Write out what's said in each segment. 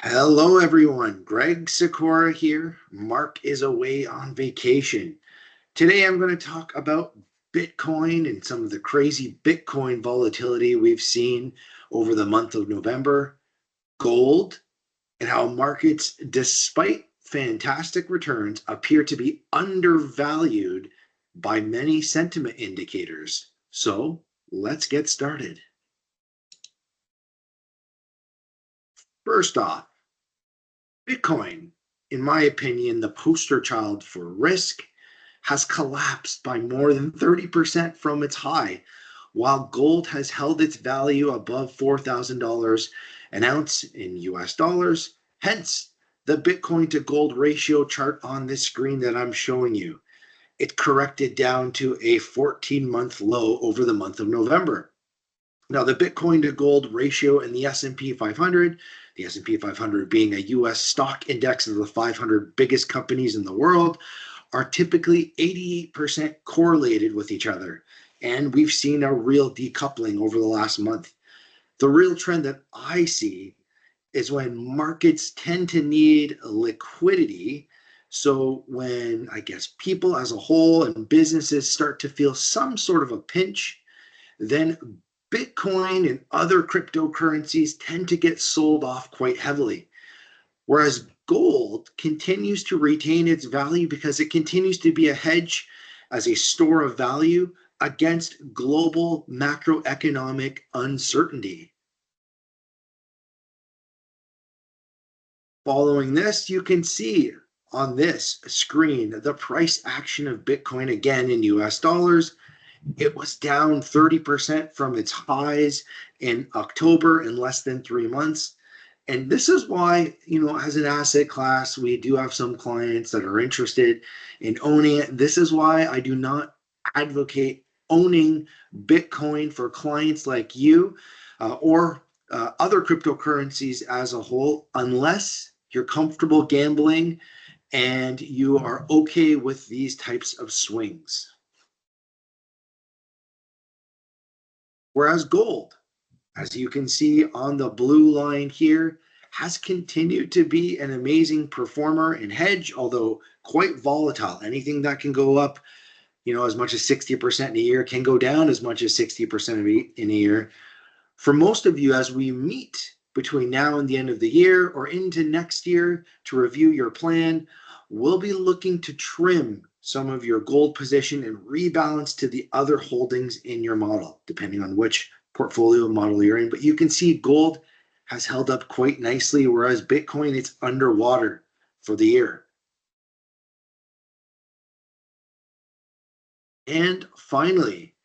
Hello, everyone. Greg Sykora here. Mark is away on vacation. Today, I'm going to talk about Bitcoin and some of the crazy Bitcoin volatility we've seen over the month of November, gold, and how markets, despite fantastic returns, appear to be undervalued by many sentiment indicators. So, let's get started. First off, Bitcoin, in my opinion, the poster child for risk, has collapsed by more than 30% from its high, while gold has held its value above $4,000 an ounce in US dollars. Hence, the Bitcoin to gold ratio chart on this screen that I'm showing you. It corrected down to a 14-month low over the month of November. Now, the Bitcoin to gold ratio in the S&P 500, the S&P 500 being a US stock index of the 500 biggest companies in the world, are typically 88% correlated with each other. And we've seen a real decoupling over the last month. The real trend that I see is when markets tend to need liquidity. So when I guess people as a whole and businesses start to feel some sort of a pinch, then Bitcoin and other cryptocurrencies tend to get sold off quite heavily. Whereas gold continues to retain its value because it continues to be a hedge as a store of value against global macroeconomic uncertainty. Following this, you can see on this screen the price action of Bitcoin again in US dollars. It was down 30% from its highs in October in less than 3 months. And this is why, as an asset class, we do have some clients that are interested in owning it. This is why I do not advocate owning Bitcoin for clients like you or other cryptocurrencies as a whole, unless you're comfortable gambling and you are okay with these types of swings. Whereas gold, as you can see on the blue line here, has continued to be an amazing performer and hedge, although quite volatile. Anything that can go up, as much as 60% in a year can go down as much as 60% in a year. For most of you, as we meet between now and the end of the year or into next year to review your plan, we'll be looking to trim some of your gold position and rebalance to the other holdings in your model, depending on which portfolio model you're in. But you can see gold has held up quite nicely, whereas Bitcoin, it's underwater for the year. And finally,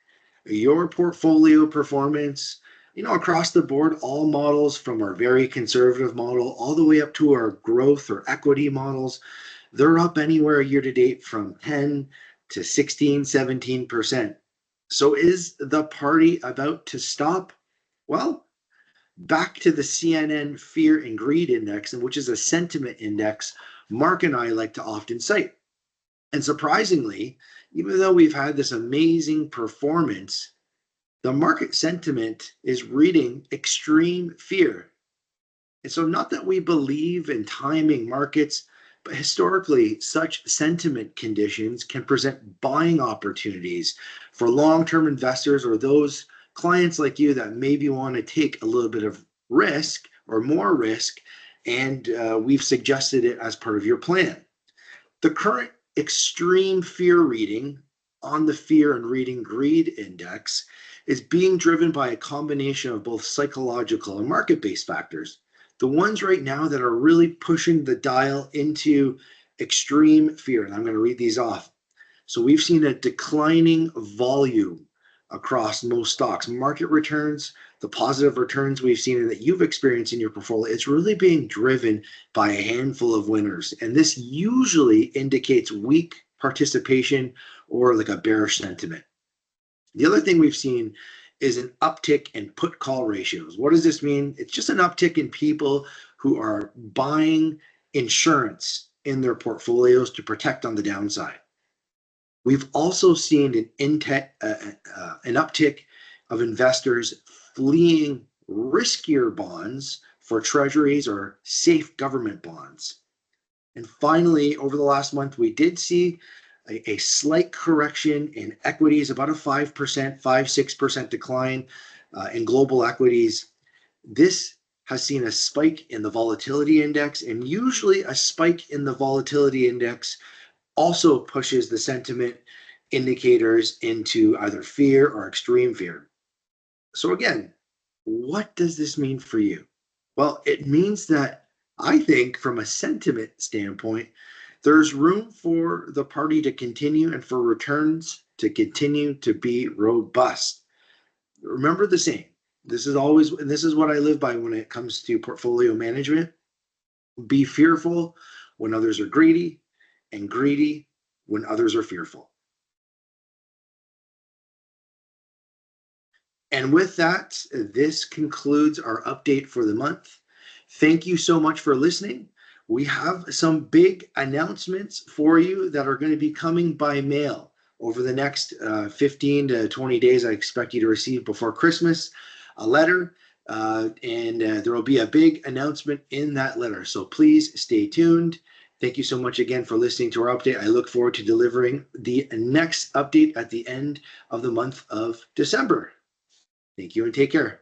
your portfolio performance, across the board, all models from our very conservative model all the way up to our growth or equity models, they're up anywhere year to date from 10 to 16, 17%. So is the party about to stop? Well, back to the CNN Fear and Greed Index, which is a sentiment index Mark and I like to often cite. And surprisingly, even though we've had this amazing performance, the market sentiment is reading extreme fear. And so, not that we believe in timing markets, but historically, such sentiment conditions can present buying opportunities for long term investors or those clients like you that maybe want to take a little bit of risk or more risk. And we've suggested it as part of your plan. The current extreme fear reading on the Fear and Reading Greed Index is being driven by a combination of both psychological and market-based factors. The ones right now that are really pushing the dial into extreme fear, and I'm going to read these off. So we've seen a declining volume across most stocks. Market returns, the positive returns we've seen and that you've experienced in your portfolio, it's really being driven by a handful of winners. And this usually indicates weak participation or like a bearish sentiment. The other thing we've seen is an uptick in put call ratios. What does this mean? It's just an uptick in people who are buying insurance in their portfolios to protect on the downside. We've also seen an uptick of investors fleeing riskier bonds for treasuries or safe government bonds. And finally, over the last month, we did see a slight correction in equities, about a 5%, 6% decline in global equities. This has seen a spike in the volatility index, and usually a spike in the volatility index also pushes the sentiment indicators into either fear or extreme fear. So, again, what does this mean for you? Well, it means that I think, from a sentiment standpoint, there's room for the party to continue and for returns to continue to be robust. Remember the saying. This is what I live by when it comes to portfolio management. Be fearful when others are greedy, and greedy when others are fearful. And with that, this concludes our update for the month. Thank you so much for listening. We have some big announcements for you that are going to be coming by mail over the next 15 to 20 days. I expect you to receive before Christmas a letter, and there will be a big announcement in that letter. So please stay tuned. Thank you so much again for listening to our update. I look forward to delivering the next update at the end of the month of December. Thank you and take care.